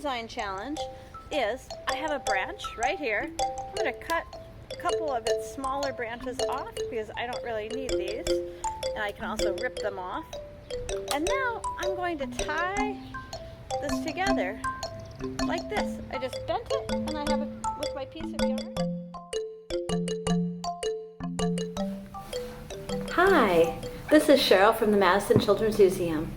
Design challenge is I have a branch right here. I'm going to cut a couple of its smaller branches off because I don't really need these, and I can also rip them off. And now I'm going to tie this together like this. I just bent it and I have it with my piece of yarn. Hi, this is Cheryl from the Madison Children's Museum.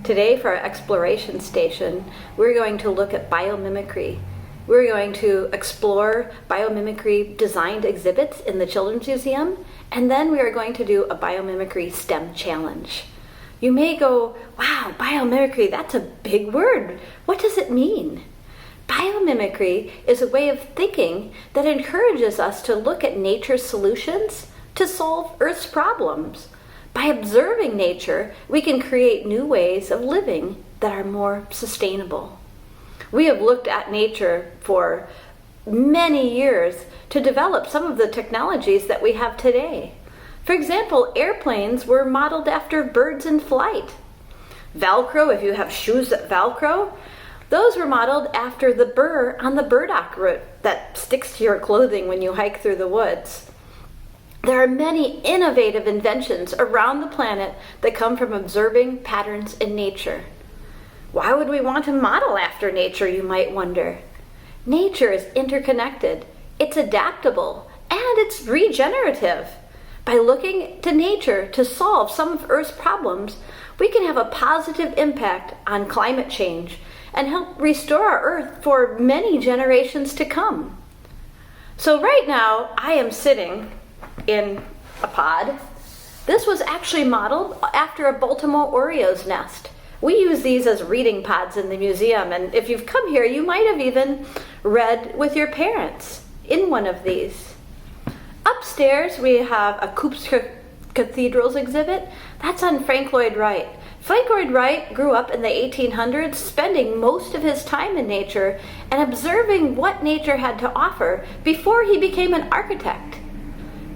Today for our exploration station, we're going to look at biomimicry. We're going to explore biomimicry designed exhibits in the Children's Museum, and then we are going to do a biomimicry STEM challenge. You may go, wow, biomimicry, that's a big word. What does it mean? Biomimicry is a way of thinking that encourages us to look at nature's solutions to solve Earth's problems. By observing nature, we can create new ways of living that are more sustainable. We have looked at nature for many years to develop some of the technologies that we have today. For example, airplanes were modeled after birds in flight. Velcro, if you have shoes that Velcro, those were modeled after the burr on the burdock root that sticks to your clothing when you hike through the woods. There are many innovative inventions around the planet that come from observing patterns in nature. Why would we want to model after nature, you might wonder? Nature is interconnected, it's adaptable, and it's regenerative. By looking to nature to solve some of Earth's problems, we can have a positive impact on climate change and help restore our Earth for many generations to come. So right now, I am sitting in a pod. This was actually modeled after a Baltimore Oriole's nest. We use these as reading pods in the museum, and if you've come here, you might have even read with your parents in one of these. Upstairs, we have a Coops Cathedrals exhibit. That's on Frank Lloyd Wright. Frank Lloyd Wright grew up in the 1800s, spending most of his time in nature and observing what nature had to offer before he became an architect.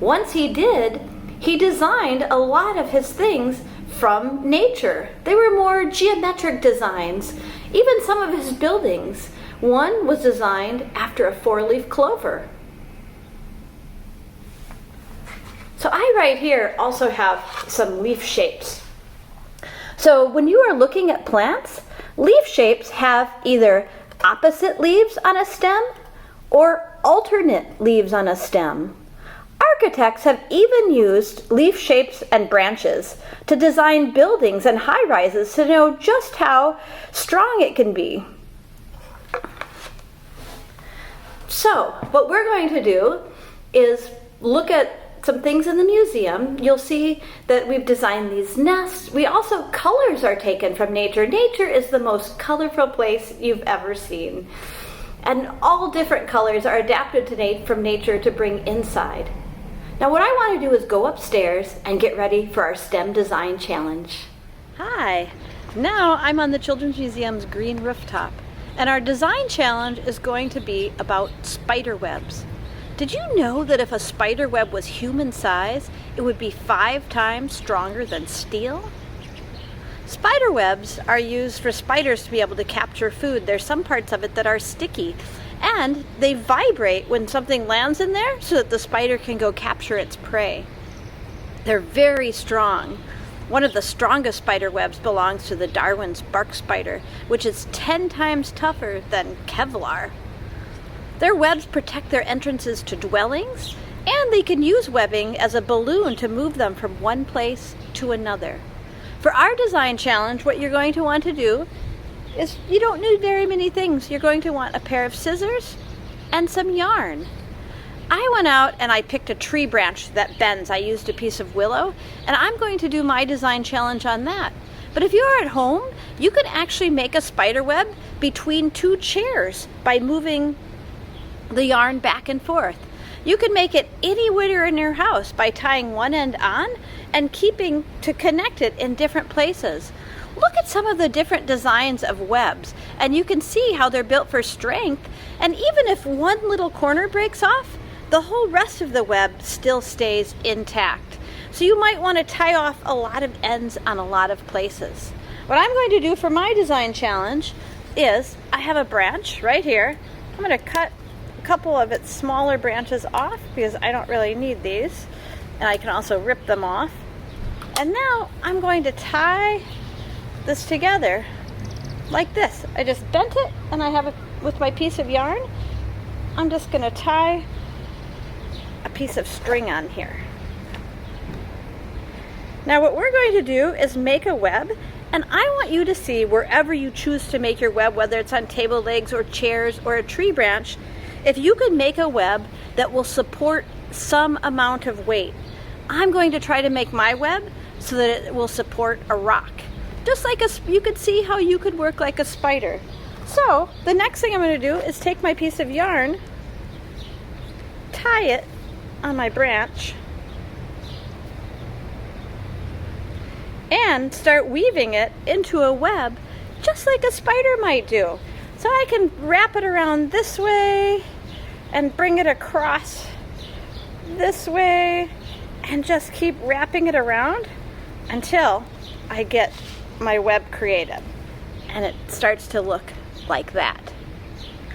Once he did, he designed a lot of his things from nature. They were more geometric designs. Even some of his buildings. One was designed after a four-leaf clover. So I right here also have some leaf shapes. So when you are looking at plants, leaf shapes have either opposite leaves on a stem or alternate leaves on a stem. Architects have even used leaf shapes and branches to design buildings and high-rises to know just how strong it can be. So, what we're going to do is look at some things in the museum. You'll see that we've designed these nests. Colors are taken from nature. Nature is the most colorful place you've ever seen. And all different colors are adapted from nature to bring inside. Now what I want to do is go upstairs and get ready for our STEM design challenge. Hi, now I'm on the Children's Museum's green rooftop, and our design challenge is going to be about spider webs. Did you know that if a spider web was human size, it would be 5 times stronger than steel? Spider webs are used for spiders to be able to capture food. There's some parts of it that are sticky, and they vibrate when something lands in there so that the spider can go capture its prey. They're very strong. One of the strongest spider webs belongs to the Darwin's bark spider, which is 10 times tougher than Kevlar. Their webs protect their entrances to dwellings, and they can use webbing as a balloon to move them from one place to another. For our design challenge, what you're going to want to do is you don't need very many things. You're going to want a pair of scissors and some yarn. I went out and I picked a tree branch that bends. I used a piece of willow, and I'm going to do my design challenge on that. But if you're at home, you can actually make a spider web between 2 chairs by moving the yarn back and forth. You can make it anywhere in your house by tying one end on and keeping to connect it in different places. Look at some of the different designs of webs, and you can see how they're built for strength, and even if one little corner breaks off, the whole rest of the web still stays intact. So you might want to tie off a lot of ends on a lot of places. What I'm going to do for my design challenge is I have a branch right here. I'm going to cut a couple of its smaller branches off because I don't really need these. And I can also rip them off. And now I'm going to tie this together like this. I just bent it and I have it with my piece of yarn. I'm just going to tie a piece of string on here. Now what we're going to do is make a web, and I want you to see wherever you choose to make your web, whether it's on table legs or chairs or a tree branch, if you can make a web that will support some amount of weight. I'm going to try to make my web so that it will support a rock. Just like you could see how you could work like a spider. So the next thing I'm going to do is take my piece of yarn, tie it on my branch, and start weaving it into a web just like a spider might do. So I can wrap it around this way and bring it across this way and just keep wrapping it around until I get my web created and it starts to look like that.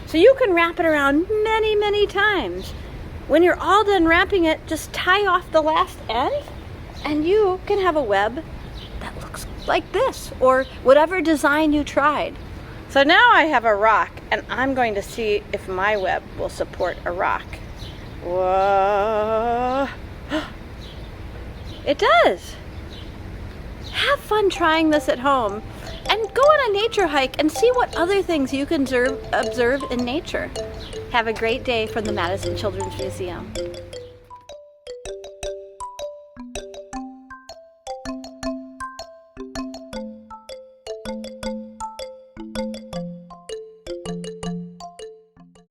So you can wrap it around many, many times. When you're all done wrapping it, just tie off the last end and you can have a web that looks like this or whatever design you tried. So now I have a rock and I'm going to see if my web will support a rock. Whoa. It does. Have fun trying this at home and go on a nature hike and see what other things you can observe in nature. Have a great day from the Madison Children's Museum.